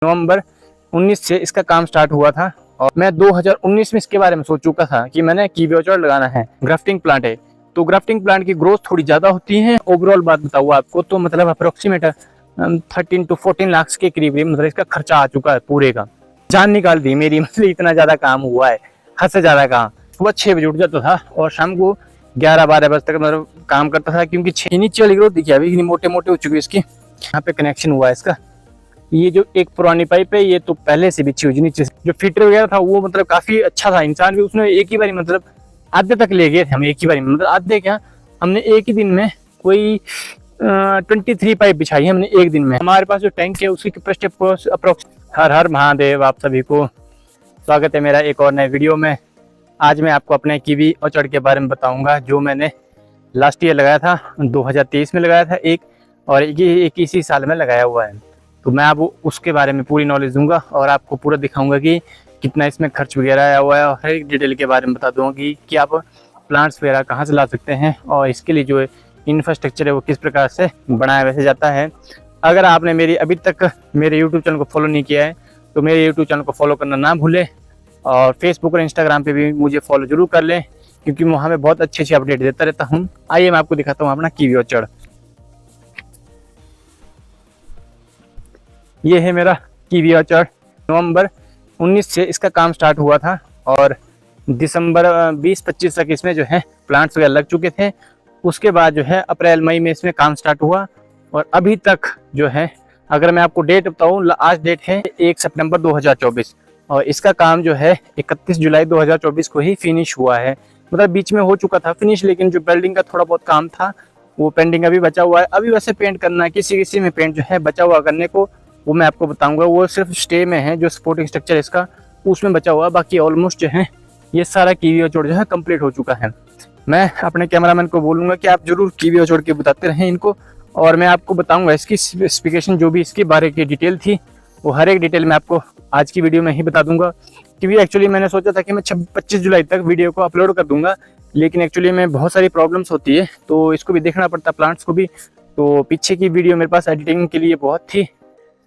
नवंबर 19 से इसका काम स्टार्ट हुआ था और मैं 2019 में इसके बारे में सोच चुका था कि मैंने कीवी ऑर्चर्ड लगाना है। ग्राफ्टिंग प्लांट है तो ग्राफ्टिंग प्लांट की ग्रोथ थोड़ी ज़्यादा होती है। ओवरऑल बात बताऊँ आपको तो मतलब अप्रोक्सीमेट 13 to 14 लाख के करीब मतलब इसका खर्चा आ चुका है पूरे का। जान निकाल दी मेरी, मतलब इतना ज़्यादा काम हुआ है, हद से ज़्यादा काम। सुबह 6 बजे उठ जाता था और शाम को 11-12 बजे तक मतलब काम करता था, क्योंकि 6 नीचे वाली ग्रोथ दिखी अभी मोटे मोटे हो चुकी है इसकी। यहाँ पे कनेक्शन हुआ है इसका। ये जो एक पुरानी पाइप है ये तो पहले से बिछी हुई, नीचे जो फिटर वगैरह था वो मतलब काफी अच्छा था। इंसान भी उसने एक ही बारी मतलब आधे तक ले गए थे हम, एक ही बारी मतलब आधे क्या, हमने एक ही दिन में कोई 23 पाइप बिछाई है हमने एक दिन में। हमारे पास जो टैंक है उसकी कैपेसिटी अप्रोक्स। हर हर महादेव, आप सभी को स्वागत है मेरा एक और नए वीडियो में। आज मैं आपको अपने कीवी ऑर्चर्ड के बारे में बताऊंगा जो मैंने लास्ट ईयर लगाया था, 2023 में लगाया था एक, और एक इसी साल में लगाया हुआ है। तो मैं आपको उसके बारे में पूरी नॉलेज दूंगा और आपको पूरा दिखाऊंगा कि कितना इसमें खर्च वगैरह आया हुआ है, और हर एक डिटेल के बारे में बता दूंगा कि आप प्लांट्स वगैरह कहाँ से ला सकते हैं और इसके लिए जो इंफ्रास्ट्रक्चर है वो किस प्रकार से बनाया वैसे जाता है। अगर आपने मेरी अभी तक मेरे यूट्यूब चैनल को फॉलो नहीं किया है तो मेरे यूट्यूब चैनल को फॉलो करना ना भूलें, और फेसबुक और इंस्टाग्राम पे भी मुझे फॉलो जरूर कर लें, क्योंकि वहाँ मैं बहुत अच्छी अच्छी अपडेट देता रहता हूँ। आइए मैं आपको दिखाता हूँ अपना कीवी ऑर्चर्ड। ये है मेरा कीवी ऑर्चर्ड। नवंबर 19 से इसका काम स्टार्ट हुआ था और दिसंबर 20-25 तक इसमें जो है प्लांट्स वगैरह लग चुके थे। उसके बाद जो है अप्रैल मई में इसमें काम स्टार्ट हुआ और अभी तक जो है, अगर मैं आपको डेट बताऊँ, आज डेट है 1 सितंबर 2024 और इसका काम जो है 31 जुलाई 2024 को ही फिनिश हुआ है। मतलब बीच में हो चुका था फिनिश, लेकिन जो बिल्डिंग का थोड़ा बहुत काम था वो पेंडिंग अभी बचा हुआ है। अभी वैसे पेंट करना है, किसी किसी में पेंट जो है बचा हुआ करने को, वो मैं आपको बताऊंगा। वो सिर्फ स्टे में है, जो सपोर्टिंग स्ट्रक्चर इसका उसमें बचा हुआ, बाकी ऑलमोस्ट जो है ये सारा कीवी ऑर्चर्ड जो है कंप्लीट हो चुका है। मैं अपने कैमरामैन को बोलूंगा कि आप जरूर कीवी ऑर्चर्ड के बताते रहें इनको, और मैं आपको बताऊंगा इसकी स्पेसिफिकेशन जो भी इसके बारे की डिटेल थी वो हर एक डिटेल मैं आपको आज की वीडियो में ही बता दूंगा। क्योंकि एक्चुअली मैंने सोचा था कि मैं 25 जुलाई तक वीडियो को अपलोड कर दूंगा, लेकिन एक्चुअली में बहुत सारी प्रॉब्लम्स होती है तो इसको भी देखना पड़ता, प्लांट्स को भी। तो पीछे की वीडियो मेरे पास एडिटिंग के लिए बहुत थी,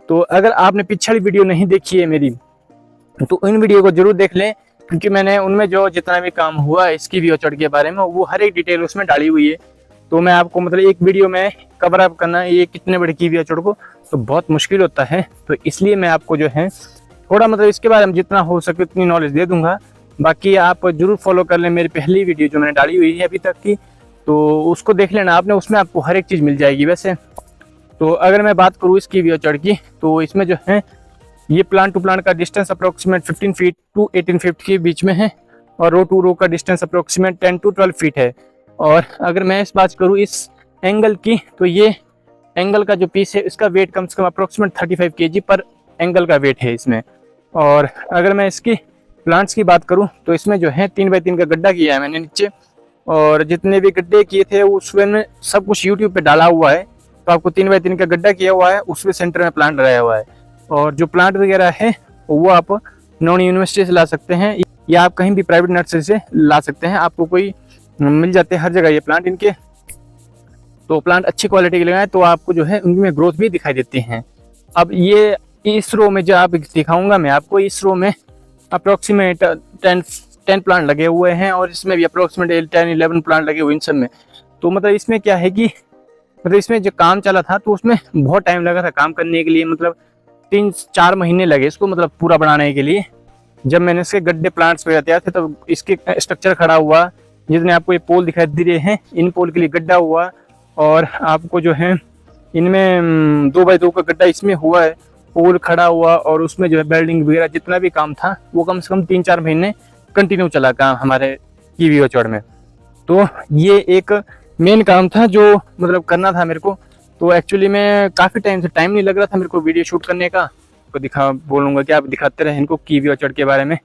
तो अगर आपने पिछली वीडियो नहीं देखी है मेरी तो इन वीडियो को जरूर देख लें, क्योंकि मैंने उनमें जो जितना भी काम हुआ है इसकी कीवी ऑर्चर्ड के बारे में वो हर एक डिटेल उसमें डाली हुई है। तो मैं आपको मतलब एक वीडियो में कवर अप करना ये कितने बड़े कीवी ऑर्चर्ड को तो बहुत मुश्किल होता है, तो इसलिए मैं आपको जो है थोड़ा मतलब इसके बारे में जितना हो सके उतनी नॉलेज दे दूंगा। बाकी आप जरूर फॉलो कर लें मेरी पहली वीडियो जो मैंने डाली हुई है अभी तक की, तो उसको देख लेना आपने, उसमें आपको हर एक चीज़ मिल जाएगी। वैसे तो अगर मैं बात करूँ इस कीवी ऑर्चर्ड की तो इसमें जो है ये प्लांट टू प्लांट का distance approximate 15 feet to 18 feet के बीच में है, और रो टू रो का डिस्टेंस अप्रोक्सीमेट 10 to 12 फीट है। और अगर मैं इस बात करूँ इस एंगल की तो ये एंगल का जो पीस है इसका वेट कम से कम अप्रोक्सीमेट 35 kg पर एंगल का वेट है इसमें। और अगर मैं इसकी प्लांट्स की बात करूँ तो इसमें जो है 3x3 का गड्ढा किया है मैंने नीचे, और जितने भी गड्ढे किए थे उसमें सब कुछ यूट्यूब पे डाला हुआ है। तो आपको 3x3 का गड्ढा किया हुआ है, उसमें सेंटर में प्लांट लगाया हुआ है, और जो प्लांट वगैरह है वो आप नॉन यूनिवर्सिटी से ला सकते हैं या आप कहीं भी प्राइवेट नर्सरी से ला सकते हैं, आपको कोई मिल जाते हैं हर जगह ये प्लांट इनके। तो प्लांट अच्छी क्वालिटी के लगाएं तो आपको जो है उनमें ग्रोथ भी दिखाई देती हैं। अब ये इस रो में जो आप दिखाऊंगा मैं आपको, इस रो में अप्रोक्सीमेट 10 प्लांट लगे हुए हैं, और इसमें भी अप्रोक्सीमेट 10-11 प्लांट लगे हुए इन सब में। तो मतलब इसमें क्या है कि मतलब इसमें जो काम चला था तो उसमें बहुत टाइम लगा था काम करने के लिए, मतलब 3-4 महीने लगे इसको मतलब पूरा बनाने के लिए। जब मैंने इसके गड्ढे प्लांट्स वगैरह तैयार थे तो इसके स्ट्रक्चर खड़ा हुआ, जितने आपको ये पोल दिखाई दे रहे हैं इन पोल के लिए गड्ढा हुआ, और आपको जो है इनमें 2x2 का गड्ढा इसमें हुआ है, पोल खड़ा हुआ, और उसमें जो है बिल्डिंग वगैरह जितना भी काम था वो कम से कम 3-4 महीने कंटिन्यू चला काम हमारे कीवी ऑर्चर्ड में। तो ये एक मेन काम था जो मतलब करना था मेरे को। तो एक्चुअली मैं काफ़ी टाइम से टाइम नहीं लग रहा था मेरे को वीडियो शूट करने का, तो बोलूँगा कि आप दिखाते रहे इनको कीवी ऑर्चर्ड के बारे में।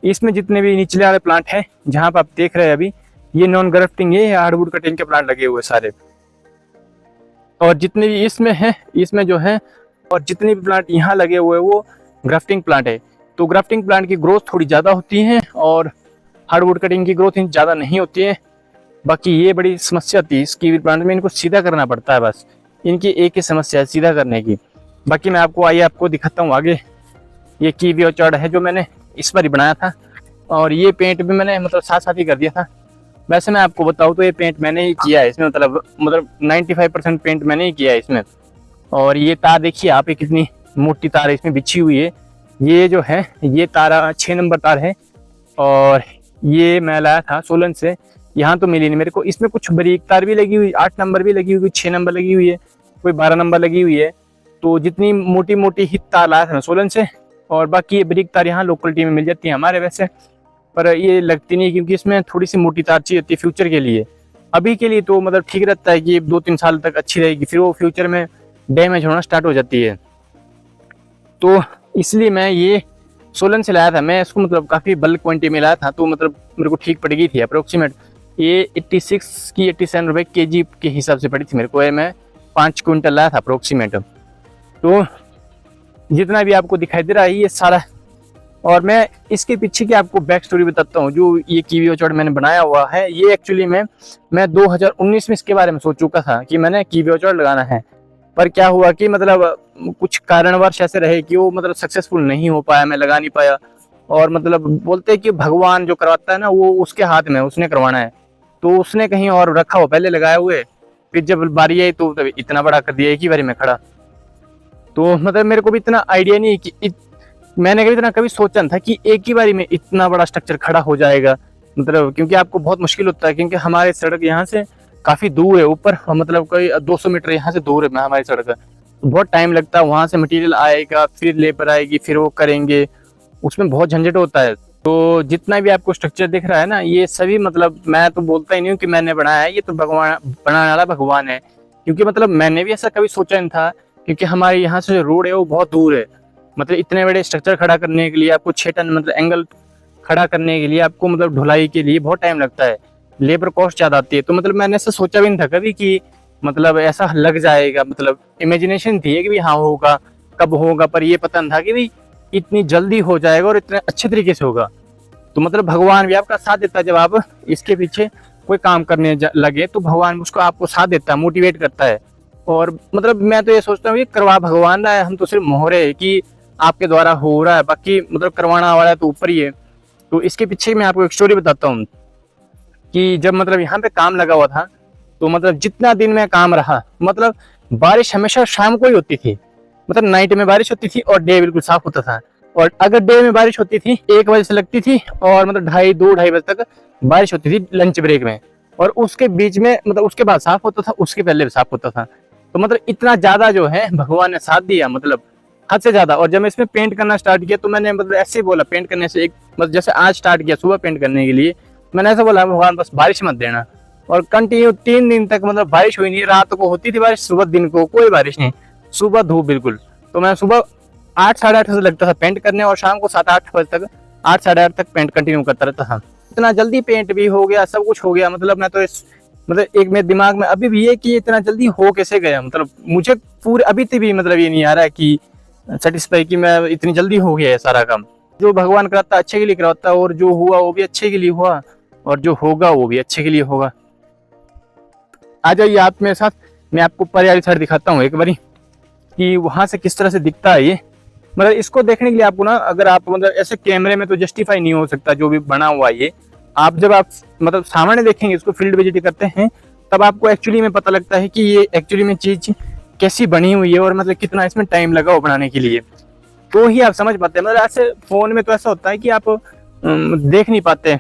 इसमें जितने भी निचले वाले प्लांट हैं जहाँ पर आप देख रहे हैं अभी, ये नॉन ग्राफ्टिंग है, हार्डवुड कटिंग के प्लांट लगे हुए सारे, और जितने भी इसमें हैं इसमें जो है, और जितने भी प्लांट यहाँ लगे हुए वो ग्राफ्टिंग प्लांट है। तो ग्राफ्टिंग प्लांट की ग्रोथ थोड़ी ज़्यादा होती है और हार्डवुड कटिंग की ग्रोथ ज़्यादा नहीं होती है। बाकी ये बड़ी समस्या थी इस कीवी प्लांट में, इनको सीधा करना पड़ता है, बस इनकी एक ही समस्या है सीधा करने की। बाकी मैं आपको आइए आपको दिखाता हूँ आगे ये कीवी ऑर्चर्ड है जो मैंने इस बार ही बनाया था, और ये पेंट भी मैंने मतलब साथ साथ ही कर दिया था। वैसे मैं आपको बताऊँ तो ये पेंट मैंने ही किया है इसमें, मतलब 95% पेंट मैंने ही किया है इसमें। और ये तार देखिए आप, ये कितनी मोटी तार है इसमें बिछी हुई है। ये जो है ये तार 6 नंबर तार है, और ये मैं लाया था सोलन से, यहाँ तो मिली नहीं मेरे को। इसमें कुछ बारीक तार भी लगी हुई, 8 नंबर भी लगी हुई, 6 नंबर लगी हुई है, कोई 12 नंबर लगी हुई है। तो जितनी मोटी मोटी ही तार लाया था मैं सोलन से, और बाकी ये बारीक तार यहाँ लोकलिटी में मिल जाती है हमारे वैसे, पर ये लगती नहीं क्योंकि इसमें थोड़ी सी मोटी तार चाहिए होती है फ्यूचर के लिए। अभी के लिए तो मतलब ठीक रहता है कि 2-3 साल तक अच्छी रहेगी, फिर वो फ्यूचर में डैमेज होना स्टार्ट हो जाती है। तो इसलिए मैं ये सोलन से लाया था, मैं इसको मतलब काफ़ी बल्क क्वांटिटी में लाया था, तो मतलब मेरे को ठीक पड़ गई थी अप्रोक्सीमेट। ये 86 की 87 रुपये kg के हिसाब से पड़ी थी मेरे को, मैं 5 क्विंटल लाया था अप्रोक्सीमेट। तो जितना भी आपको दिखाई दे रहा है ये सारा, और मैं इसके पीछे की आपको बैक स्टोरी बताता हूँ। जो ये कीवी ऑर्चर्ड मैंने बनाया हुआ है, ये एक्चुअली मैं 2019 में इसके बारे में सोच चुका था कि मैंने कीवी ऑर्चर्ड लगाना है, पर क्या हुआ कि मतलब कुछ कारणवश ऐसे रहे कि वो मतलब सक्सेसफुल नहीं हो पाया, मैं लगा नहीं पाया। और मतलब बोलते हैं कि भगवान जो करवाता है ना वो उसके हाथ में, उसने करवाना है, तो उसने कहीं और रखा हो पहले लगाए हुए, फिर जब बारी आई तो तब इतना बड़ा कर दिया एक ही बारी में खड़ा। तो मतलब मेरे को भी इतना आइडिया नहीं कि मैंने कभी इतना कभी सोचा नहीं था कि एक ही बारी में इतना बड़ा स्ट्रक्चर खड़ा हो जाएगा, मतलब क्योंकि आपको बहुत मुश्किल होता है, क्योंकि हमारे सड़क यहाँ से काफ़ी दूर है ऊपर, मतलब कोई 200 मीटर यहाँ से दूर है हमारी सड़क, बहुत टाइम लगता है। वहाँ से मटेरियल आएगा, फिर लेबर आएगी, फिर वो करेंगे, उसमें बहुत झंझट होता है। तो जितना भी आपको स्ट्रक्चर दिख रहा है ना, ये सभी मतलब मैं तो बोलता ही नहीं हूँ कि मैंने बनाया है, ये तो भगवान बनाने वाला भगवान है। क्योंकि मतलब मैंने भी ऐसा कभी सोचा नहीं था, क्योंकि हमारे यहाँ से जो रोड है वो बहुत दूर है, मतलब इतने बड़े स्ट्रक्चर खड़ा करने के लिए आपको 6 टन मतलब एंगल खड़ा करने के लिए आपको मतलब ढुलाई के लिए बहुत टाइम लगता है, लेबर कॉस्ट ज़्यादा आती है। तो मतलब मैंने ऐसा सोचा भी नहीं था कभी कि मतलब ऐसा लग जाएगा, मतलब इमेजिनेशन थी कि भी हाँ होगा, कब होगा, पर ये पता नहीं था कि भाई इतनी जल्दी हो जाएगा और इतने अच्छे तरीके से होगा। तो मतलब भगवान भी आपका साथ देता है, जब आप इसके पीछे कोई काम करने लगे तो भगवान उसको आपको साथ देता है, मोटिवेट करता है। और मतलब मैं तो ये सोचता हूँ कि करवा भगवान रहा है, हम तो सिर्फ मोहरे है कि आपके द्वारा हो रहा है, बाकी मतलब करवाना वाला तो ऊपर ही है। तो इसके पीछे मैं आपको एक स्टोरी बताता हूँ कि जब मतलब यहाँ पे काम लगा हुआ था, तो मतलब जितना दिन में काम रहा, मतलब बारिश हमेशा शाम को ही होती थी, मतलब नाइट में बारिश होती थी और डे बिल्कुल साफ होता था। और अगर डे में बारिश होती थी 1 बजे से लगती थी और मतलब 2-2:30 बजे तक बारिश होती थी लंच ब्रेक में, और उसके बीच में मतलब उसके बाद साफ होता था, उसके पहले भी साफ होता था। तो मतलब इतना ज्यादा जो है भगवान ने साथ दिया, मतलब हद से ज्यादा। और जब मैं इसमें पेंट करना स्टार्ट किया तो मैंने मतलब ऐसे ही बोला पेंट करने से, एक मतलब जैसे आज स्टार्ट किया सुबह पेंट करने के लिए, मैंने ऐसा बोला भगवान बस बारिश मत देना। और कंटिन्यू 3 दिन तक मतलब बारिश हुई नहीं, रात को होती थी बारिश, सुबह दिन को कोई बारिश नहीं, सुबह धूप बिल्कुल। तो मैं सुबह 8-8:30 से लगता था पेंट करने, और शाम को 7-8 बजे तक 8-8:30 तक पेंट कंटिन्यू करता रहता था। इतना जल्दी पेंट भी हो गया, सब कुछ हो गया। मतलब मैं तो इस मतलब एक मेरे दिमाग में अभी भी ये कि इतना जल्दी हो कैसे गया, मतलब मुझे पूरे अभी तक भी मतलब ये नहीं आ रहा है कि सेटिस्फाई कि मैं इतनी जल्दी हो गया है सारा काम। जो भगवान कराता अच्छे के लिए कराता है, और जो हुआ वो भी अच्छे के लिए हुआ, और जो होगा वो भी अच्छे के लिए होगा। आ जाइए आप मेरे साथ, मैं आपको पर्याली साइड दिखाता हूँ एक बारी कि वहां से किस तरह से दिखता है ये। मतलब इसको देखने के लिए आपको ना, अगर आप मतलब ऐसे कैमरे में तो जस्टिफाई नहीं हो सकता जो भी बना हुआ है ये। आप जब आप मतलब सामने देखेंगे, इसको फील्ड विजिट करते हैं, तब आपको एक्चुअली में पता लगता है कि ये एक्चुअली में चीज कैसी बनी हुई है, और मतलब कितना इसमें टाइम लगा हो बनाने के लिए, तो ही आप समझ पाते हैं। मतलब ऐसे फोन में तो ऐसा होता है कि आप देख नहीं पाते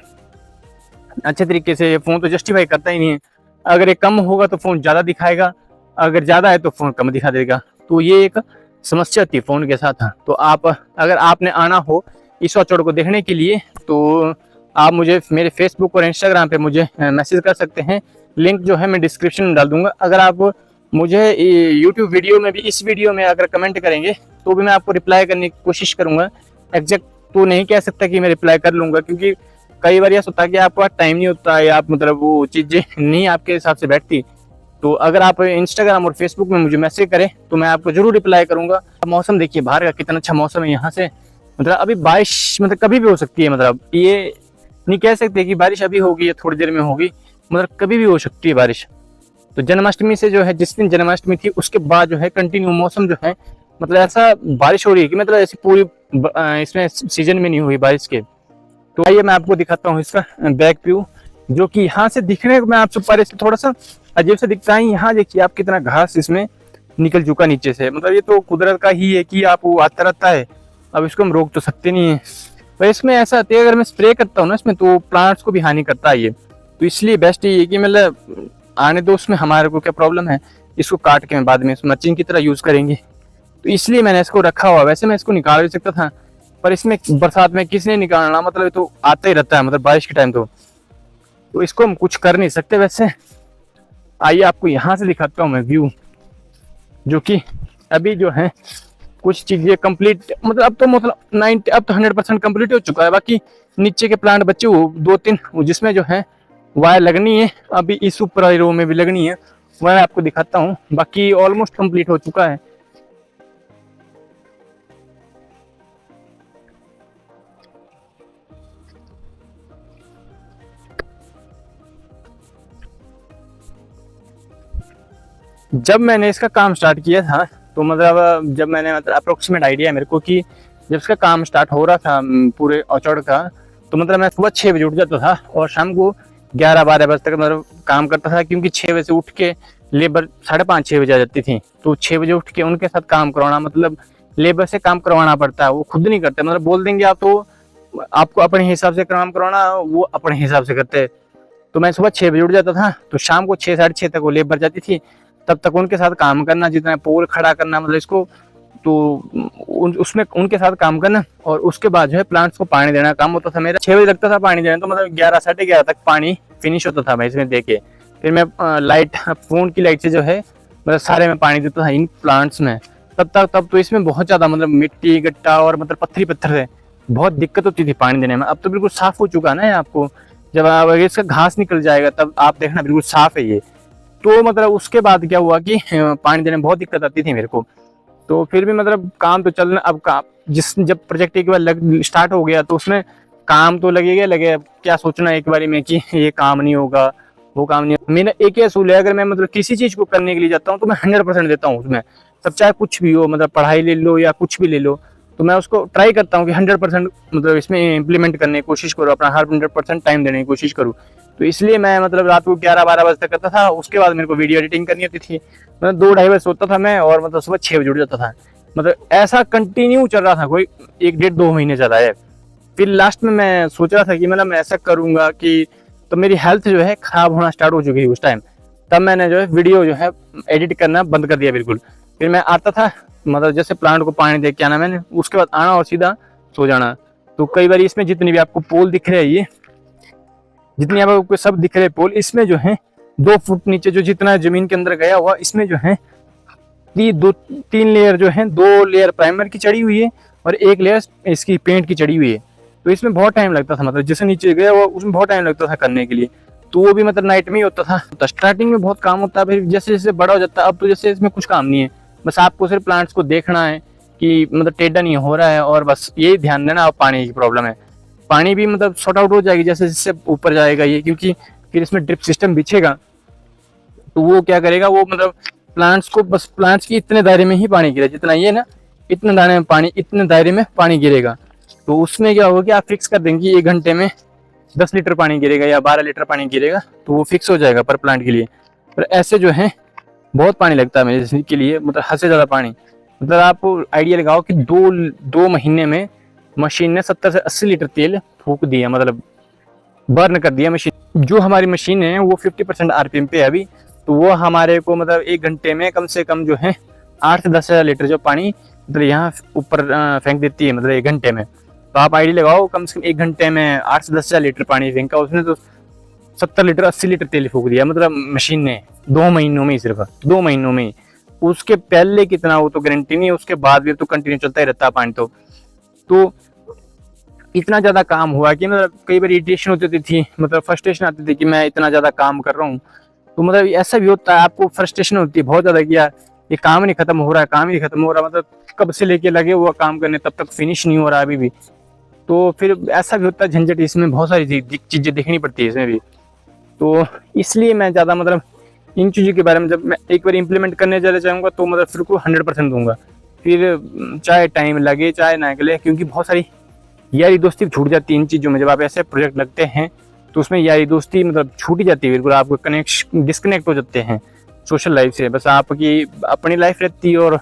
अच्छे तरीके से, फोन तो जस्टिफाई करता ही नहीं है। अगर ये कम होगा तो फोन ज्यादा दिखाएगा, अगर ज्यादा है तो फोन कम दिखा देगा। तो ये एक समस्या थी फोन के साथ। तो आप अगर आपने आना हो इस ऑर्चर्ड को देखने के लिए, तो आप मुझे मेरे फेसबुक और इंस्टाग्राम पे मुझे मैसेज कर सकते हैं, लिंक जो है मैं डिस्क्रिप्शन में डाल दूंगा। अगर आप मुझे यूट्यूब वीडियो में भी, इस वीडियो में अगर कमेंट करेंगे तो भी मैं आपको रिप्लाई करने की कोशिश करूंगा। एग्जैक्ट तो नहीं कह सकता कि मैं रिप्लाई कर लूंगा, क्योंकि कई बार यह होता है कि आपको टाइम नहीं होता है, आप मतलब वो चीज़ें नहीं आपके हिसाब से बैठती। तो अगर आप इंस्टाग्राम और फेसबुक में मुझे मैसेज करें तो मैं आपको जरूर रिप्लाई करूंगा। मौसम देखिए बाहर का कितना अच्छा मौसम है यहाँ से, मतलब अभी बारिश मतलब कभी भी हो सकती है, मतलब ये नहीं कह सकते कि बारिश अभी होगी या थोड़ी देर में होगी, मतलब कभी भी हो सकती है बारिश। तो जन्माष्टमी से जो है, जिस दिन जन्माष्टमी थी उसके बाद जो है कंटिन्यू मौसम जो है मतलब ऐसा बारिश हो रही है कि मतलब ऐसी पूरी इसमें सीजन में नहीं हुई बारिश के। तो आइए मैं आपको दिखाता हूँ इसका बैक व्यू, जो कि यहाँ से दिखने में आपसे ऊपर से थोड़ा सा अजीब से दिखता है। यहाँ देखिए आप कितना घास इसमें निकल चुका नीचे से, मतलब ये तो कुदरत का ही है कि आप वो आता रहता है, अब इसको हम रोक तो सकते नहीं है। पर इसमें ऐसा होता है अगर मैं स्प्रे करता हूँ ना इसमें, तो प्लांट्स को भी हानि करता है ये। तो इसलिए बेस्ट ये है कि मतलब आने दो, उसमें हमारे को क्या प्रॉब्लम है, इसको काट के बाद में मल्चिंग की तरह यूज करेंगे। तो इसलिए मैंने इसको रखा हुआ। वैसे मैं इसको निकाल भी सकता था, पर इसमें बरसात में किसने निकालना, मतलब तो आता ही रहता है, मतलब बारिश के टाइम तो इसको हम कुछ कर नहीं सकते। वैसे आइए आपको यहाँ से दिखाता हूँ मैं व्यू, जो कि अभी जो है कुछ चीजें कंप्लीट, मतलब अब तो मतलब 100% कंप्लीट हो चुका है। बाकी नीचे के प्लांट बच्चे वो 2-3 जिसमें जो है वायर लगनी है, अभी इस ऊपर वाली रो में भी लगनी है, वह आपको दिखाता हूँ। बाकी ऑलमोस्ट कंप्लीट हो चुका है। जब मैंने इसका काम स्टार्ट किया था, तो मतलब जब मैंने मतलब अप्रोक्सीमेट आइडिया है मेरे को कि जब इसका काम स्टार्ट हो रहा था पूरे औचड़ का, तो मतलब मैं सुबह 6 बजे उठ जाता था और शाम को 11-12 बजे तक मतलब काम करता था, क्योंकि 6 बजे से उठ के लेबर 5:30-6 बजे आ जाती थी। तो 6 बजे उठ के उनके साथ काम करवाना, मतलब लेबर से काम करवाना पड़ता है, वो खुद नहीं करते, मतलब बोल देंगे आप तो आपको अपने हिसाब से काम करवाना, वो अपने हिसाब से करते हैं। तो मैं सुबह 6 बजे उठ जाता था, तो शाम को 6-6:30 तक वो लेबर जाती थी, तब तक उनके साथ काम करना, जितना पोल खड़ा करना मतलब इसको, तो उसमें उनके साथ काम करना। और उसके बाद जो है प्लांट्स को पानी देना काम होता था मेरा। 6 बजे लगता था पानी देना, तो मतलब 11-11:30 तक पानी फिनिश होता था मैं इसमें दे के। फिर मैं लाइट, फोन की लाइट से जो है मतलब सारे में पानी देता था इन प्लांट्स में। तब तो इसमें बहुत ज्यादा मतलब मिट्टी गट्टा और मतलब पत्थर है, बहुत दिक्कत होती थी पानी देने में। अब तो बिल्कुल साफ हो चुका है ना, आपको जब इसका घास निकल जाएगा तब आप देखना बिल्कुल साफ है ये। तो मतलब उसके बाद क्या हुआ कि पानी देने में बहुत दिक्कत आती थी मेरे को। तो फिर भी मतलब काम तो चलना, अब काम जब प्रोजेक्ट एक बार स्टार्ट हो गया, तो उसमें काम तो लगे। अब क्या सोचना एक बारी में कि ये काम नहीं होगा, वो काम नहीं होगा। मेरा एक ही असूल है, अगर मैं मतलब किसी चीज को करने के लिए जाता हूँ तो मैं 100% देता हूँ उसमें, तब चाहे कुछ भी हो, मतलब पढ़ाई ले लो या कुछ भी ले लो, तो मैं उसको ट्राई करता हूँ कि 100% मतलब इसमें इम्प्लीमेंट करने की कोशिश करूँ, अपना 100% टाइम देने की कोशिश करूँ। तो इसलिए मैं मतलब रात को 11-12 बजे तक करता था। उसके बाद मेरे को वीडियो एडिटिंग करनी होती थी, मतलब 2-2:30 बजे सोता था मैं, और मतलब सुबह 6 बजे उठ जाता था। मतलब ऐसा कंटिन्यू चल रहा था, कोई 1-1.5-2 महीने चला है। फिर लास्ट में मैं सोच रहा था कि मतलब मैं ऐसा करूंगा कि, तो मेरी हेल्थ जो है खराब होना स्टार्ट हो चुकी थी उस टाइम। तब मैंने जो है वीडियो जो है एडिट करना बंद कर दिया बिल्कुल। फिर मैं आता था, मतलब जैसे प्लांट को पानी दे के आना मैंने, उसके बाद आना और सीधा सो जाना। तो कई बार इसमें जितनी भी आपको पोल दिख रहे हैं, ये जितनी आपको सब दिख रहे पोल, इसमें जो है 2 फुट नीचे जो जितना जमीन के अंदर गया हुआ, इसमें जो है 3 लेयर जो है, 2 लेयर प्राइमर की चढ़ी हुई है और 1 लेयर इसकी पेंट की चढ़ी हुई है। तो इसमें बहुत टाइम लगता था, मतलब जैसे नीचे गया वो उसमें बहुत टाइम लगता था करने के लिए। तो वो भी मतलब नाइट में ही होता था। तो स्टार्टिंग में बहुत काम होता है, फिर जैसे जैसे बड़ा हो जाता है, अब तो जैसे इसमें कुछ काम नहीं है, बस आपको सिर्फ प्लांट्स को देखना है कि मतलब टेढ़ा नहीं हो रहा है, और बस यही ध्यान देना। अब पानी की प्रॉब्लम है, पानी भी मतलब सॉर्ट आउट हो जाएगी जैसे जैसे ऊपर जाएगा ये, क्योंकि फिर इसमें ड्रिप सिस्टम बिछेगा। तो वो क्या करेगा, वो मतलब प्लांट्स को बस प्लांट्स की इतने दायरे में ही पानी गिरे, जितना ये ना इतने दायरे में पानी, इतने दायरे में पानी गिरेगा। तो उसमें क्या होगा कि आप फिक्स कर देंगे 1 घंटे में 10 लीटर पानी गिरेगा या 12 लीटर पानी गिरेगा, तो वो फिक्स हो जाएगा पर प्लांट के लिए। पर ऐसे जो है बहुत पानी लगता है मेरे के लिए, मतलब हद से ज्यादा पानी। मतलब आप आइडिया लगाओ कि 2 महीने में मशीन ने 70 से 80 लीटर तेल फूक दिया, मतलब बर्न कर दिया मशीन। जो हमारी मशीन है वो 50% आरपीएम पे है अभी, तो वो हमारे को मतलब 1 घंटे में कम से कम जो है 8 से 10 हजार लीटर जो पानी मतलब यहाँ ऊपर फेंक देती है, मतलब 1 घंटे में। तो आप आइडिया लगाओ कम से कम 1 घंटे में 8 से 10 हजार लीटर पानी फेंका उसने, तो 70 लीटर 80 लीटर तेल फूक दिया, मतलब मशीन ने 2 महीनों में ही, सिर्फ 2 महीनों में ही। उसके पहले कितना वो तो गारंटी नहीं है, उसके बाद भी तो कंटिन्यू चलता ही रहता है पानी। तो इतना ज्यादा काम हुआ कि मतलब कई बार इरिटेशन होती थी, मतलब फ्रस्ट्रेशन आती थी कि मैं इतना ज्यादा काम कर रहा हूँ। तो मतलब ऐसा भी होता है, आपको फ्रस्ट्रेशन होती है बहुत ज्यादा कि यार ये काम नहीं खत्म हो रहा है, काम ही नहीं खत्म हो रहा, मतलब कब से लेके लगे हुआ काम करने, तब तक फिनिश नहीं हो रहा अभी भी। तो फिर ऐसा भी होता है झंझट, इसमें बहुत सारी चीजें देखनी पड़ती है इसमें भी। तो इसलिए मैं ज्यादा मतलब इन चीजों के बारे में जब मैं एक बार इम्प्लीमेंट करने चले जाऊंगा, तो मतलब फिर को 100% दूंगा। फिर चाहे टाइम लगे चाहे ना लगे, क्योंकि बहुत सारी यारी दोस्ती छूट जाती है इन चीज़ों में। जब आप ऐसे प्रोजेक्ट लगते हैं तो उसमें यारी दोस्ती मतलब छूट ही जाती है, बिल्कुल आपको डिस्कनेक्ट हो जाते हैं सोशल लाइफ से। बस आपकी अपनी लाइफ रहती है और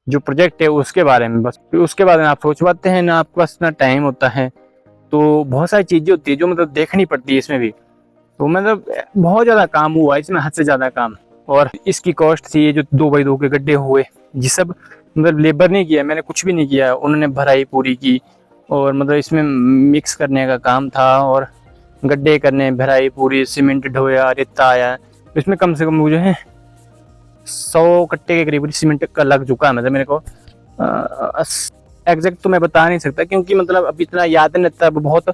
जो प्रोजेक्ट है उसके बारे में, बस फिर उसके बारे में आप सोच पाते हैं ना, आपके पास इतना टाइम होता है। तो बहुत सारी चीज़ें होती है जो मतलब देखनी पड़ती है इसमें भी। तो मतलब बहुत ज़्यादा काम हुआ इसमें, हद से ज़्यादा काम। और इसकी कॉस्ट थी ये जो 2x2 के गड्ढे हुए, ये सब मतलब लेबर ने किया, मैंने कुछ भी नहीं किया। उन्होंने भराई पूरी की और मतलब इसमें मिक्स करने का काम था और गड्ढे करने, भराई पूरी, सीमेंट ढोया, रेता आया। इसमें कम से कम मुझे है 100 कट्टे के करीब सीमेंट का लग चुका है। मतलब मेरे को एग्जैक्ट तो मैं बता नहीं सकता क्योंकि मतलब अब इतना याद नहीं रहता, बहुत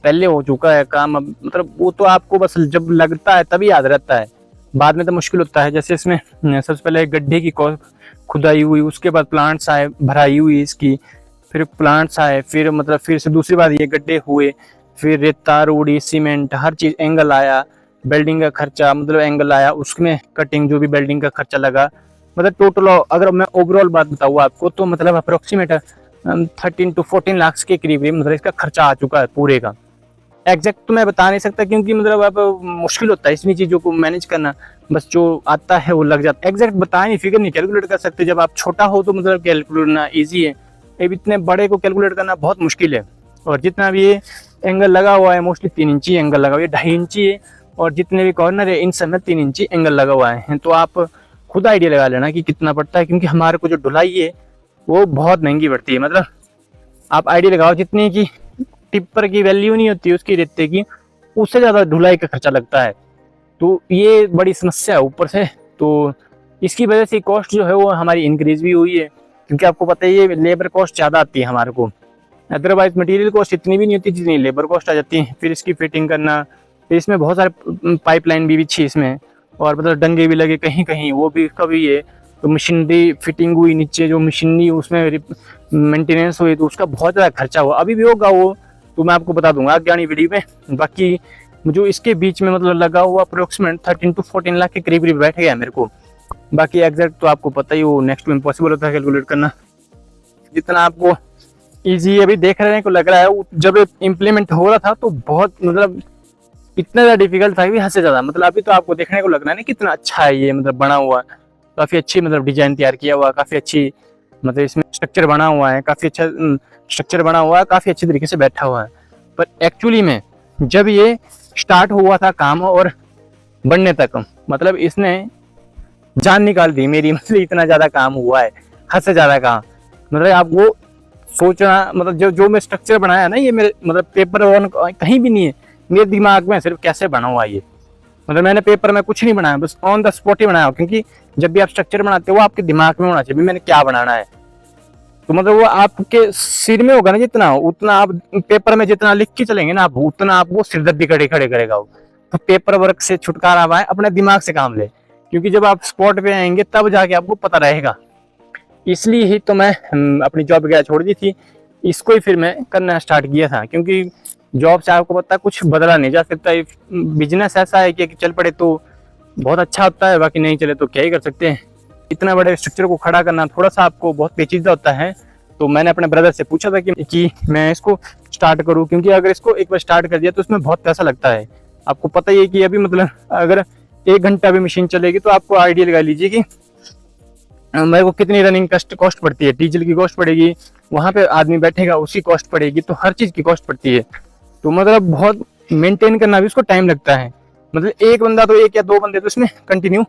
पहले हो चुका है काम। अब मतलब वो तो आपको बस जब लगता है तभी याद रहता है, बाद में तो मुश्किल होता है। जैसे इसमें सबसे पहले गड्ढे की खुदाई हुई, उसके बाद प्लांट्स आए, भराई हुई इसकी, फिर प्लांट्स आए, फिर मतलब फिर से दूसरी बार ये गड्ढे हुए, फिर रेता, रोड़ी, सीमेंट, हर चीज़, एंगल आया, वेल्डिंग का खर्चा मतलब एंगल आया, उसमें कटिंग जो भी वेल्डिंग का खर्चा लगा। मतलब टोटल अगर मैं ओवरऑल बात बताऊँ आपको तो मतलब अप्रोक्सीमेट 13 to 14 लाख के करीब मतलब इसका खर्चा आ चुका है पूरे का। एग्जैक्ट तो मैं बता नहीं सकता क्योंकि मतलब अब मुश्किल होता है इतनी चीज़ों को मैनेज करना, बस जो आता है वो लग जाता है। एग्जैक्ट बताए नहीं, फिगर नहीं कैलकुलेट कर सकते। जब आप छोटा हो तो मतलब कैलकुलेट करना ईजी है, अब इतने बड़े को कैलकुलेट करना बहुत मुश्किल है। और जितना भी ये एंगल लगा हुआ है मोस्टली 3 इंची एंगल लगा हुआ है, 2.5 इंची है, और जितने भी कॉर्नर है इन सब में 3 इंची एंगल लगा हुआ है। तो आप खुद आइडिया लगा लेना कि कितना पड़ता है, क्योंकि हमारे को जो ढुलाई है वो बहुत महंगी पड़ती है। मतलब आप आइडिया लगाओ जितनी की टिप्पर की वैल्यू नहीं होती उसकी रेते की, उससे ज़्यादा ढुलाई का खर्चा लगता है। तो ये बड़ी समस्या है ऊपर से। तो इसकी वजह से कॉस्ट जो है वो हमारी इंक्रीज भी हुई है, क्योंकि आपको पता ही है लेबर कॉस्ट ज़्यादा आती है हमारे को। अदरवाइज मटेरियल कॉस्ट इतनी भी नहीं होती जितनी लेबर कॉस्ट आ जाती है। फिर इसकी फिटिंग करना, फिर इसमें बहुत सारे पाइपलाइन भी बिछी इसमें, और मतलब डंगे भी लगे कहीं कहीं, वो भी कभी है। तो मशीनरी फिटिंग हुई, नीचे जो मशीनरी उसमें मेंटेनेंस हुई, तो उसका बहुत ज़्यादा खर्चा हुआ। अभी भी होगा वो, तो मैं आपको बता दूंगा आगे आनी वीडियो में। बाकी जो इसके बीच में मतलब लगा हुआ अप्रोक्सीमेट 13 to 14 लाख के करीब बैठ गया मेरे को। बाकी एग्जैक्ट तो आपको पता ही, वो नेक्स्ट में इम्पॉसिबल होता है कैलकुलेट करना। जितना आपको ईजी अभी देख रहे हैं को लग रहा है, जब इम्प्लीमेंट हो रहा था तो बहुत मतलब इतना ज़्यादा डिफिकल्ट था कि हद से ज़्यादा। मतलब अभी तो आपको देखने को लग रहा है ना कितना अच्छा है ये, मतलब बना हुआ, काफ़ी अच्छी मतलब डिजाइन तैयार किया हुआ, काफ़ी अच्छी मतलब इसमें स्ट्रक्चर बना हुआ है, काफ़ी अच्छा स्ट्रक्चर बना हुआ है, काफ़ी अच्छी तरीके से बैठा हुआ है। पर एक्चुअली में जब ये स्टार्ट हुआ था काम और बनने तक, मतलब इसने जान निकाल दी मेरी। मतलब इतना ज़्यादा काम हुआ है, हद से ज़्यादा काम। मतलब आप वो सोचना, मतलब जो मैं स्ट्रक्चर बनाया ना ये मेरे मतलब पेपर वन कहीं भी नहीं है, मेरे दिमाग में सिर्फ कैसे बना हुआ ये। मतलब मैंने पेपर में कुछ नहीं बनाया, बस ऑन द स्पॉट ही बनाया, क्योंकि जब भी आप स्ट्रक्चर बनाते हो वो आपके दिमाग में होना चाहिए मैंने क्या बनाना है। तो मतलब वो आपके सिर में होगा ना जितना, उतना आप पेपर में जितना लिख के चलेंगे ना आप, उतना आपको सिरदर्दी खड़े करेगा वो। तो पेपर वर्क से छुटकारा पाए, अपने दिमाग से काम ले, क्योंकि जब आप स्पॉट पे आएंगे तब जाके आपको पता रहेगा। इसलिए ही तो मैं अपनी जॉब वगैरह छोड़ दी थी, इसको ही फिर मैं करना स्टार्ट किया था। क्योंकि जॉब से आपको पता कुछ बदला नहीं जा सकता, बिजनेस ऐसा है कि चल पड़े तो बहुत अच्छा होता है, बाकी नहीं चले तो क्या ही कर सकते हैं। इतना बड़े स्ट्रक्चर को खड़ा करना थोड़ा सा आपको बहुत पेचीदा होता है। तो मैंने अपने ब्रदर से पूछा था कि मैं इसको स्टार्ट करूं, क्योंकि अगर इसको एक बार स्टार्ट कर दिया तो उसमें बहुत पैसा लगता है। आपको पता ही है कि अभी मतलब अगर 1 घंटा भी मशीन चलेगी तो आपको आइडिया लगा लीजिए कि मेरे को कितनी रनिंग कॉस्ट पड़ती है, डीजल की कॉस्ट पड़ेगी, वहाँ पे आदमी बैठेगा उसकी कॉस्ट पड़ेगी, तो हर चीज़ की कॉस्ट पड़ती है। तो मतलब बहुत मेंटेन करना भी उसको टाइम लगता है। मतलब एक बंदा तो 1 या 2 बंदे तो इसमें कंटिन्यू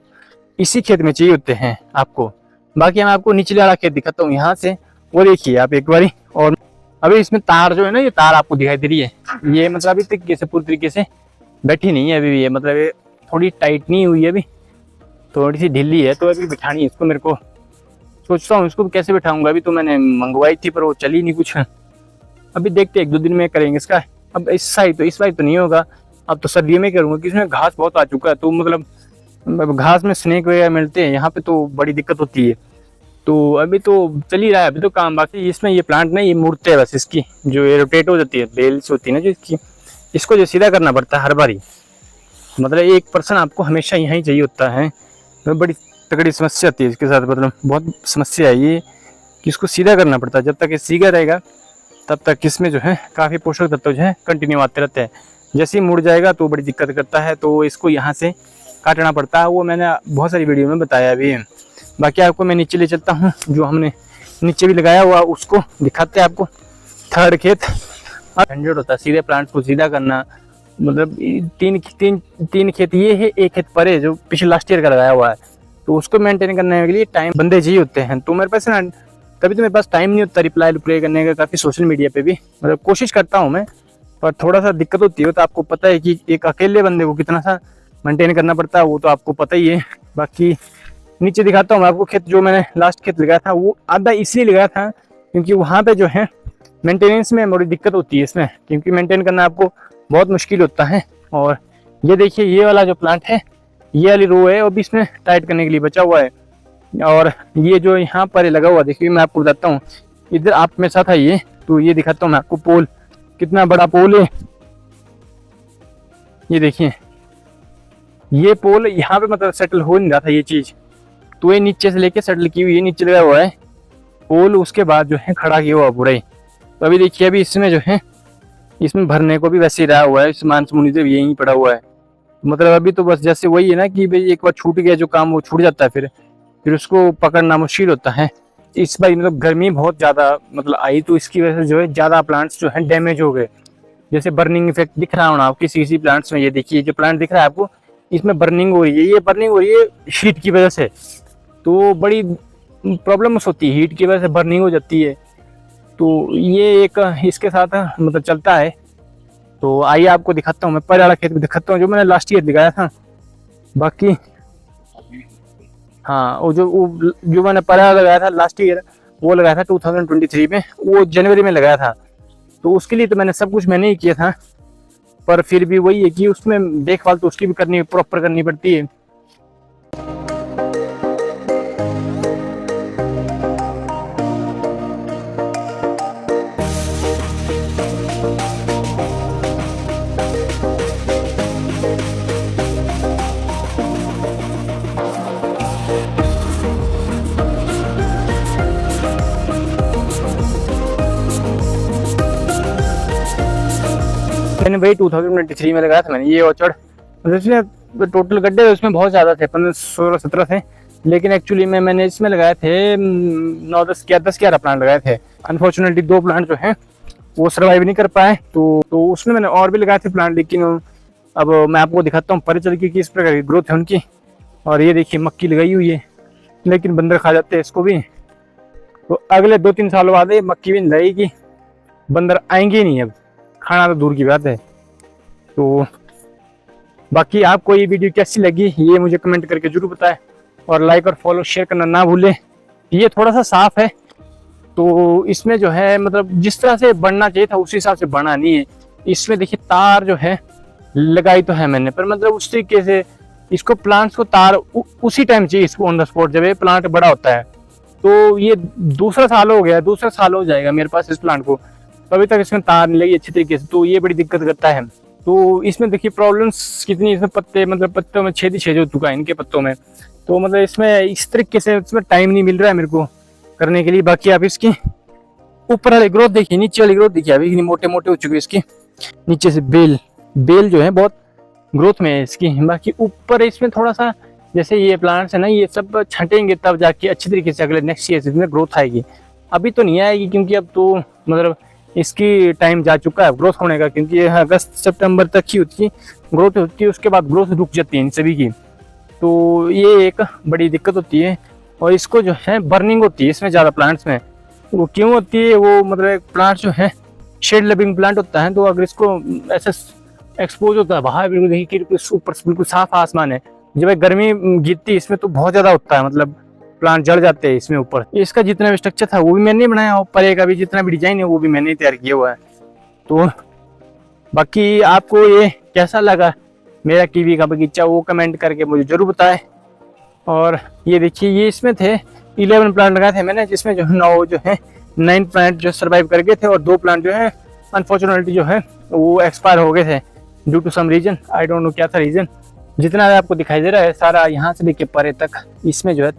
इसी खेत में चाहिए होते हैं आपको। बाकी मैं आपको निचले वाला खेत दिखाता हूँ यहाँ से, वो देखिए आप एक बारी। और अभी इसमें तार जो है ना, ये तार आपको दिखाई दे रही है, ये मतलब अभी तरीके से पूरी तरीके से बैठी नहीं है अभी भी। ये मतलब ये थोड़ी टाइट नहीं हुई है, अभी थोड़ी सी ढीली है, तो अभी बिठानी है इसको। मेरे को सोचता हूँ इसको कैसे बिठाऊंगा। अभी तो मैंने मंगवाई थी पर वो चली नहीं कुछ। अभी देखते 1-2 दिन में करेंगे इसका। अब इस साइड तो नहीं होगा, अब तो सर्दियों में करूँगा, क्योंकि इसमें घास बहुत आ चुका है। तो मतलब घास में स्नेक वगैरह मिलते हैं यहाँ पे, तो बड़ी दिक्कत होती है। तो अभी तो चल ही रहा है अभी तो काम। बाकी इसमें ये प्लांट नहीं, ये मुड़ते है बस, इसकी जो ये रोटेट हो जाती है, बेल्स होती है ना जो इसकी, इसको जो सीधा करना पड़ता है हर बारी। मतलब एक पर्सन आपको हमेशा यहीं चाहिए होता है, तो बड़ी तगड़ी समस्या आती है इसके साथ। मतलब बहुत समस्या है ये, कि इसको सीधा करना पड़ता है। जब तक ये सीधा रहेगा तब तक इसमें जो है काफ़ी पोषक तत्व जो है कंटिन्यू आते रहते हैं। जैसे ही मुड़ जाएगा तो बड़ी दिक्कत करता है, तो इसको यहाँ से काटना पड़ता है। वो मैंने बहुत सारी वीडियो में बताया भी है। बाकी आपको मैं नीचे ले चलता हूँ, जो हमने नीचे भी लगाया हुआ उसको दिखाते हैं आपको। थर्ड खेत 100 होता है सीधे प्लांट्स को सीधा करना, मतलब तीन खेत ये है, एक खेत परे जो पिछले लास्ट ईयर का लगाया हुआ है, तो उसको मेंटेन करने के लिए टाइम बंदे चाहिए होते हैं। तो मेरे पास ना कभी तो मेरे पास टाइम नहीं होता रिप्लाई करने का, काफ़ी सोशल मीडिया पे भी मतलब कोशिश करता हूँ मैं, पर थोड़ा सा दिक्कत होती है। तो आपको पता है कि एक अकेले बंदे को कितना सा मेंटेन करना पड़ता है, वो तो आपको पता ही है। बाकी नीचे दिखाता हूँ मैं आपको खेत, जो मैंने लास्ट खेत लगाया था वो आधा इसलिए लगाया था क्योंकि वहाँ पे जो है मेंटेनेंस में बड़ी दिक्कत होती है इसमें, क्योंकि मेंटेन करना आपको बहुत मुश्किल होता है। और ये देखिए ये वाला जो प्लांट है, ये वाली रो है, वो भी इसमें टाइट करने के लिए बचा हुआ है। और ये जो यहाँ पर लगा हुआ देखिए, मैं आपको बताता हूँ, इधर आप मेरे साथ आइए तो ये दिखाता हूँ मैं आपको। पोल कितना बड़ा पोल है, ये देखिए ये पोल यहाँ पे मतलब सेटल हो नहीं रहा था ये चीज, तो ये नीचे से लेके सेटल की हुई है, नीचे लगा हुआ है पोल, उसके बाद जो है खड़ा किया हुआ पूरा ही। तो अभी देखिए अभी इसमें जो है इसमें भरने को भी वैसे ही रहा हुआ है, सामान समूनी से यही पड़ा हुआ है। मतलब अभी तो बस जैसे वही है ना कि भाई एक बार छूट गया जो काम वो छूट जाता है, फिर उसको पकड़ना मुश्किल होता है। इस बार मतलब गर्मी बहुत ज़्यादा मतलब आई, तो इसकी वजह से जो है ज़्यादा प्लांट्स जो है डैमेज हो गए। जैसे बर्निंग इफेक्ट दिख रहा होना आपको किसी प्लांट्स में, ये देखिए जो प्लांट दिख रहा है आपको, इसमें बर्निंग हो रही है। ये बर्निंग हो रही है हीट की वजह से, तो बड़ी प्रॉब्लम्स होती है, हीट की वजह से बर्निंग हो जाती है। तो ये एक इसके साथ मतलब चलता है। तो आइए आपको दिखाता हूँ, मैं पहले वाला खेत में दिखाता हूँ जो मैंने लास्ट ईयर दिखाया था। बाकी हाँ, वो जो मैंने पहले लगाया था लास्ट ईयर, वो लगाया था 2023 में, वो जनवरी में लगाया था। तो उसके लिए तो मैंने सब कुछ मैंने ही किया था, पर फिर भी वही है कि उसमें देखभाल तो उसकी भी प्रॉपर करनी पड़ती है। मैंने वही 2023 में लगाया था मैंने ये ऑर्चर्ड। इसमें टोटल गड्ढे उसमें बहुत ज़्यादा थे, 15, 16, 17 थे, लेकिन एक्चुअली मैंने इसमें लगाए थे 9, 10, 11 प्लांट लगाए थे। अनफॉर्चुनेटली 2 प्लांट जो हैं वो सर्वाइव नहीं कर पाए, तो उसमें मैंने और भी लगाए थे प्लांट, लेकिन अब मैं आपको दिखाता हूँ परिचय की किस प्रकार की ग्रोथ है उनकी। और ये देखिए मक्की लगाई हुई है, लेकिन बंदर खा जाते हैं इसको भी, तो अगले 2-3 साल बाद ये मक्की भी नहीं लगेगी, बंदर आएंगे नहीं, अब खाना तो दूर की बात है। तो बाकी आपको ये वीडियो कैसी लगी ये मुझे कमेंट करके जरूर बताएं, और लाइक और फॉलो शेयर करना ना भूलें। ये थोड़ा सा साफ है, तो इसमें जो है मतलब जिस तरह से बढ़ना चाहिए था उस हिसाब से बढ़ना नहीं है। इसमें देखिए तार जो है लगाई तो है मैंने, पर मतलब उस तरीके से इसको प्लांट्स को तार उसी टाइम चाहिए इसको ऑन द स्पॉट, जब ये प्लांट बड़ा होता है। तो ये दूसरा साल हो गया, दूसरा साल हो जाएगा मेरे पास इस प्लांट को, तो अभी तक इसमें तार नहीं लगी अच्छी तरीके से, तो ये बड़ी दिक्कत करता है। तो इसमें देखिए प्रॉब्लम्स कितनी, इसमें पत्ते मतलब पत्तों में छेद ही छेद हो चुका है इनके पत्तों में, तो मतलब इसमें इस तरीके से इसमें टाइम नहीं मिल रहा है मेरे को करने के लिए। बाकी आप इसकी ऊपर वाली ग्रोथ देखिए, नीचे वाली ग्रोथ देखिए, अभी मोटे मोटे हो चुकी है इसकी, नीचे से बेल जो है बहुत ग्रोथ में है इसकी। बाकी ऊपर इसमें थोड़ा सा, जैसे ये प्लांट्स है ना, ये सब छटेंगे तब जाके अच्छी तरीके से अगले नेक्स्ट ईयर इसमें ग्रोथ आएगी। अभी तो नहीं आएगी, क्योंकि अब तो मतलब इसकी टाइम जा चुका है ग्रोथ होने का, क्योंकि अगस्त सितंबर तक ही उसकी ग्रोथ होती है, उसके बाद ग्रोथ रुक जाती है इन सभी की। तो ये एक बड़ी दिक्कत होती है। और इसको जो है बर्निंग होती है इसमें ज़्यादा प्लांट्स में, वो क्यों होती है, वो मतलब प्लांट जो है शेड लविंग प्लांट होता है, तो अगर इसको ऐसे एक्सपोज होता है बाहर, बिल्कुल देखिए ऊपर बिल्कुल साफ आसमान है, जब गर्मी गिरती है इसमें तो बहुत ज़्यादा होता है, मतलब प्लांट जड़ जाते हैं इसमें ऊपर। इसका जितना भी स्ट्रक्चर था वो भी मैंने बनाया, ऊपर का भी जितना भी डिजाइन है वो भी मैंने तैयार किया हुआ है। तो बाकी आपको ये कैसा लगा मेरा कीवी का बगीचा, वो कमेंट करके मुझे जरूर बताएं। और ये देखिए ये इसमें थे 11 प्लांट लगाए थे मैंने, जिसमें जो 9 प्लांट जो सर्वाइव कर गए थे, और 2 प्लांट जो है अनफॉर्चुनेटली जो है वो एक्सपायर हो गए थे due to some reason, I don't know क्या था रीजन। जितना आपको दिखाई दे रहा है सारा यहाँ से लेके परे तक इसमें जो है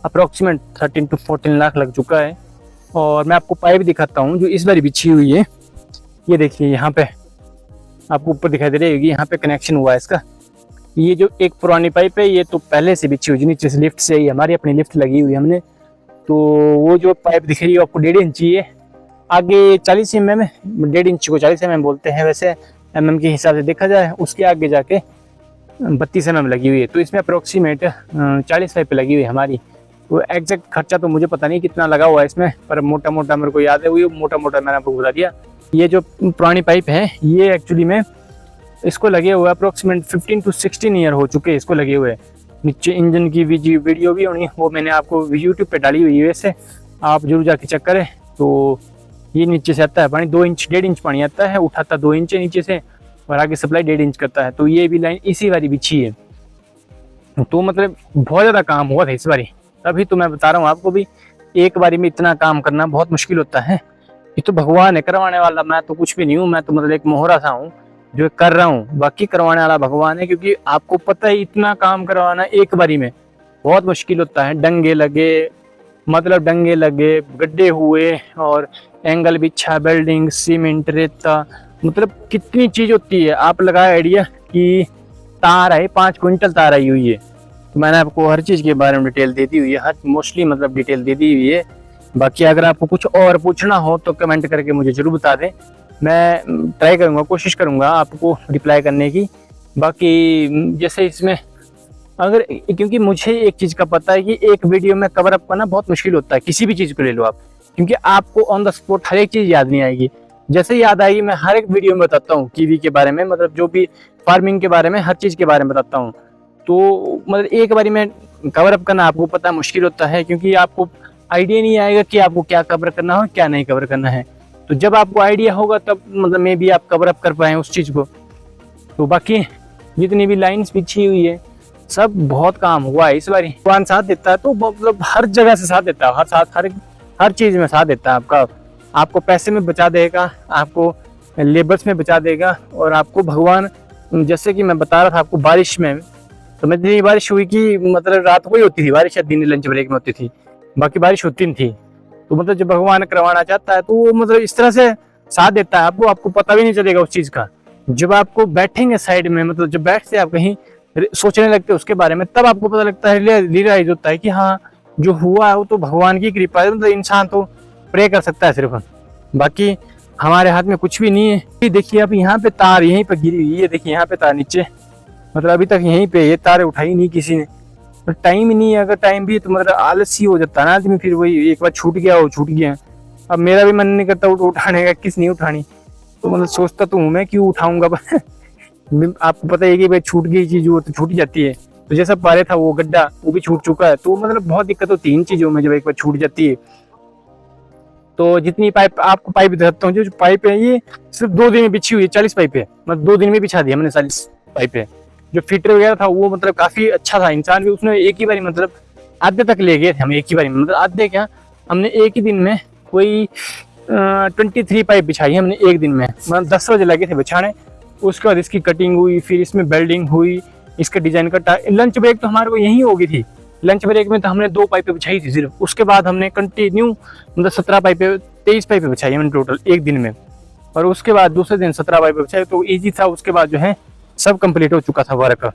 अप्रोक्सीमेट 13 to 14 लाख लग चुका है। और मैं आपको पाइप दिखाता हूँ जो इस बार बिछी हुई है। ये देखिए यहाँ पे आपको ऊपर दिखाई दे रही होगी, यहाँ पे कनेक्शन हुआ है इसका। ये जो एक पुरानी पाइप है ये तो पहले से बिछी हुई, नीचे से लिफ्ट से ही, हमारी अपनी लिफ्ट लगी हुई है हमने। तो वो जो पाइप दिख रही है आपको 1.5 इंची है, आगे 40 mm है, 1.5 इंच को 40 mm बोलते हैं वैसे, mm के हिसाब से देखा जाए। उसके आगे जाके 32 mm लगी हुई है। तो इसमें अप्रोक्सीमेट 40 पाइप लगी हुई है हमारी। तो एग्जैक्ट खर्चा तो मुझे पता नहीं कितना लगा हुआ है इसमें, पर मोटा मोटा मेरे को याद है, वही मोटा मोटा मैंने आपको बता दिया। ये जो पुरानी पाइप है ये एक्चुअली में इसको लगे हुए अप्रोक्सीमेट 15 to 16 ईयर हो चुके हैं इसको लगे हुए। नीचे इंजन की वीडियो भी होनी, वो मैंने आपको यूट्यूब पे डाली हुई है, वैसे आप जरूर जाके चेक करें। तो ये नीचे से आता है पानी 2 इंच 1.5 इंच पानी आता है, उठाता 2 इंच है नीचे से, और आगे सप्लाई 1.5 इंच करता है। तो ये भी लाइन इसी वाली बिछी है। तो मतलब बहुत ज़्यादा काम हुआ था इस बारी, तभी तो मैं बता रहा हूँ आपको भी, एक बारी में इतना काम करना बहुत मुश्किल होता है। ये तो भगवान है करवाने वाला, मैं तो कुछ भी नहीं हूँ, मैं तो मतलब एक मोहरा सा हूँ जो कर रहा हूँ, बाकी करवाने वाला भगवान है। क्योंकि आपको पता है इतना काम करवाना एक बारी में बहुत मुश्किल होता है। डंगे लगे, मतलब डंगे लगे, गड्ढे हुए, और एंगल बिछा, बेल्डिंग, सीमेंट, रेता, मतलब कितनी चीज होती है। आप लगाए आइडिया कि तार है 5 क्विंटल तार आई हुई है। तो मैंने आपको हर चीज के बारे में डिटेल दे दी हुई है, हर मोस्टली मतलब डिटेल दे दी हुई है। बाकी अगर आपको कुछ और पूछना हो तो कमेंट करके मुझे जरूर बता दें, मैं ट्राई करूंगा, कोशिश करूंगा आपको रिप्लाई करने की। बाकी जैसे इसमें अगर, क्योंकि मुझे एक चीज का पता है कि एक वीडियो में कवर अप करना बहुत मुश्किल होता है, किसी भी चीज को ले लो आप, क्योंकि आपको ऑन द स्पॉट हर एक चीज याद नहीं आएगी। जैसे याद आएगी मैं हर एक वीडियो में बताता हूँ कीवी के बारे में, मतलब जो भी फार्मिंग के बारे में, हर चीज के बारे में बताता हूँ। तो मतलब एक बारी में कवर अप करना आपको पता मुश्किल होता है, क्योंकि आपको आइडिया नहीं आएगा कि आपको क्या कवर करना हो क्या नहीं कवर करना है। तो जब आपको आइडिया होगा तब मतलब मे भी आप कवर अप कर पाए उस चीज को। तो बाकी जितनी भी लाइंस बिछी हुई है सब बहुत काम हुआ है इस बार। भगवान साथ देता है तो मतलब हर जगह से साथ देता है, हर चीज में साथ देता है आपका। आपको पैसे में बचा देगा, आपको लेबर्स में बचा देगा, और आपको भगवान, जैसे कि मैं बता रहा था आपको बारिश में, तो मैं इतनी बारिश हुई कि मतलब रात को ही होती थी बारिश, या दिन लंच ब्रेक में होती थी, बाकी बारिश होती नहीं थी। तो मतलब जब भगवान करवाना चाहता है तो वो मतलब इस तरह से साथ देता है आपको पता भी नहीं चलेगा उस चीज का। जब आपको बैठेंगे साइड में, मतलब जब बैठते आप कहीं सोचने लगते हैं उसके बारे में, तब आपको पता लगता है, रियलाइज होता है कि हाँ जो हुआ है वो तो भगवान की कृपा है। मतलब इंसान तो प्रे कर सकता है सिर्फ, बाकी हमारे हाथ में कुछ भी नहीं है। देखिए अब यहाँ पे तार यहीं पे गिरी हुई है, देखिए यहाँ पे तार नीचे, मतलब अभी तक यहीं पे ये तार उठाई नहीं किसी ने। तो टाइम ही नहीं है, अगर टाइम भी तो मतलब आलसी हो जाता है ना आदमी, फिर वही एक बार छूट गया वो छूट गया। अब मेरा भी मन नहीं करता उठाने का, किस नहीं उठानी, तो मतलब सोचता तो हूँ मैं क्यों उठाऊंगा। आपको पता है कि भाई छूट गई चीज वो तो छूट जाती है। तो जैसा पारे था वो गड्ढा वो भी छूट चुका है, तो मतलब बहुत दिक्कत होती है इन चीजों में जब एक बार छूट जाती है। तो जितनी पाइप आपको पाइप दिखाता हूँ, जो पाइप है ये सिर्फ 2 दिन में बिछी हुई है, 40 पाइप है, मतलब 2 दिन में बिछा दी हमने 40 पाइप है। जो फिटर वगैरह था वो मतलब काफी अच्छा था इंसान भी, उसने एक ही बारी मतलब आधे तक ले गए थे हम, एक ही बारी में, मतलब आधे क्या, हमने एक ही दिन में कोई 23 पाइप बिछाई हमने एक दिन में, मतलब 10 बजे लगे थे बिछाने। उसके बाद इसकी कटिंग हुई, फिर इसमें बेल्डिंग हुई, इसका डिजाइन का लंच ब्रेक तो हमारे को यहीं होगी थी। लंच ब्रेक में तो हमने 2 पाइपें बिछाई थी सिर्फ, उसके बाद हमने कंटिन्यू मतलब 17 पाइपें 23 पाइपें बिछाई हमने टोटल एक दिन में, और उसके बाद दूसरे दिन 17 पाइपें बिछाई। तो ईजी था, उसके बाद जो है सब कंप्लीट हो चुका था वर्क।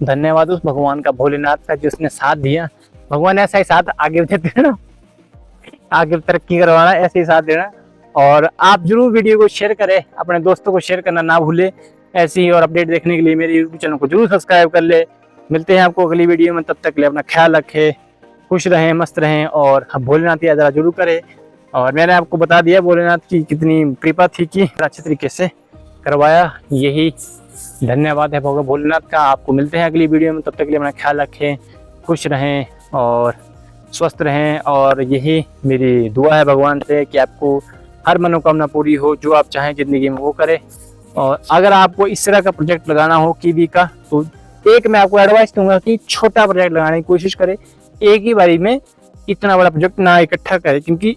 धन्यवाद उस भगवान का, भोलेनाथ का, जिसने साथ दिया। भगवान ऐसा ही साथ आगे देते ना, आगे तरक्की करवाना, ऐसे ही साथ देना। और आप जरूर वीडियो को शेयर करें, अपने दोस्तों को शेयर करना ना भूले। ऐसी ही और अपडेट देखने के लिए मेरे यूट्यूब चैनल को जरूर सब्सक्राइब कर ले। मिलते हैं आपको अगली वीडियो में, तब तक के लिए अपना ख्याल रखें, खुश रहें, मस्त रहें, और भोलेनाथ यात्रा जरूर करें। और मैंने आपको बता दिया भोलेनाथ की कितनी कृपा थी कि अच्छे तरीके से करवाया, यही धन्यवाद है भोलेनाथ का। आपको मिलते हैं अगली वीडियो में, तब तक के लिए अपना ख्याल रखें, खुश रहें और स्वस्थ रहें। और यही मेरी दुआ है भगवान से कि आपको हर मनोकामना पूरी हो, जो आप चाहें जिंदगी में वो करें। और अगर आपको इस तरह का प्रोजेक्ट लगाना हो कीवी का, तो एक मैं आपको एडवाइस दूंगा कि छोटा प्रोजेक्ट लगाने की कोशिश करें, एक ही बारी में इतना बड़ा प्रोजेक्ट ना इकट्ठा करें, क्योंकि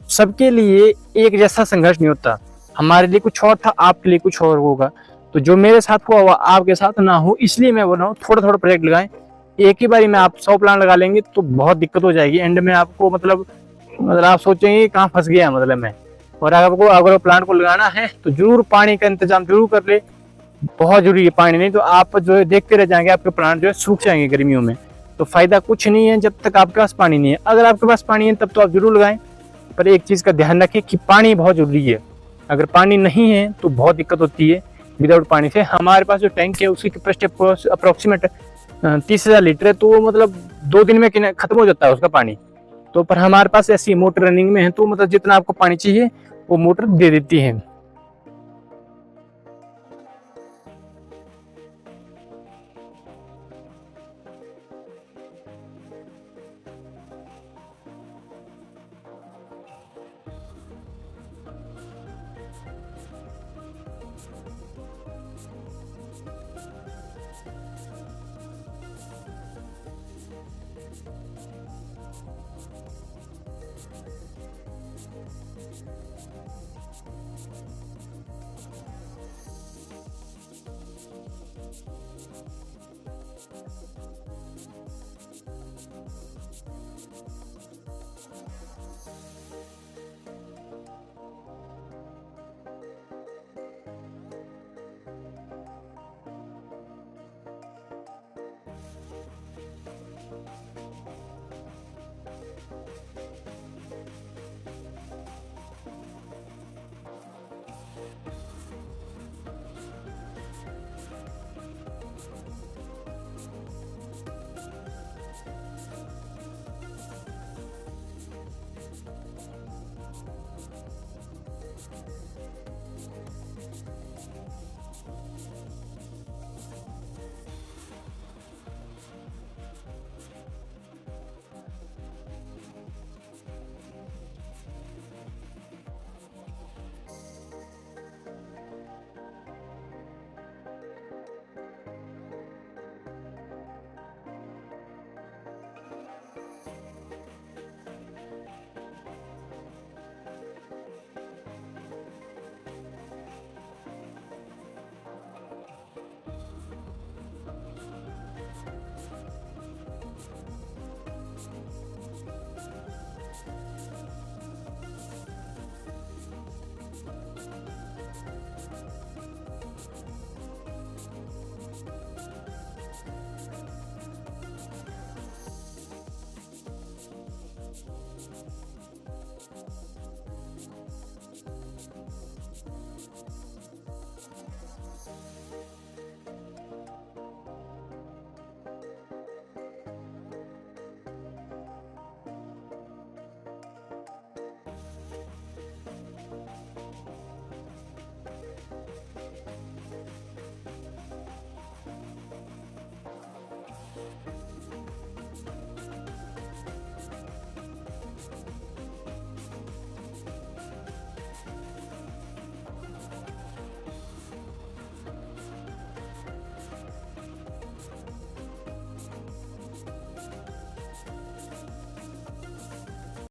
सबके लिए एक जैसा संघर्ष नहीं होता। हमारे लिए कुछ और था, आपके लिए कुछ और होगा। तो जो मेरे साथ हुआ वो आपके साथ ना हो, इसलिए मैं बोल रहा हूँ थोड़ा थोड़ा प्रोजेक्ट लगाएं, एक ही बारी में आप 100 प्लांट लगा लेंगे तो बहुत दिक्कत हो जाएगी। एंड में आपको मतलब आप सोचेंगे कहाँ फंस गया मतलब मैं। और अगर प्लांट को लगाना है तो जरूर पानी का इंतजाम जरूर कर ले, बहुत जरूरी है पानी, नहीं तो आप जो है देखते रह जाएंगे, आपके प्लांट जो है सूख जाएंगे गर्मियों में। तो फायदा कुछ नहीं है जब तक आपके पास पानी नहीं है। अगर आपके पास पानी है तब तो आप जरूर लगाएं, पर एक चीज़ का ध्यान रखें कि पानी बहुत जरूरी है। अगर पानी नहीं है तो बहुत दिक्कत होती है विदाउट पानी से। हमारे पास जो टैंक है उसकी कैपेसिटी अप्रोक्सीमेट 30,000 लीटर है, तो वो मतलब 2 दिन में खत्म हो जाता है उसका पानी। तो पर हमारे पास ऐसी मोटर रनिंग में है तो मतलब जितना आपको पानी चाहिए वो मोटर दे देती है।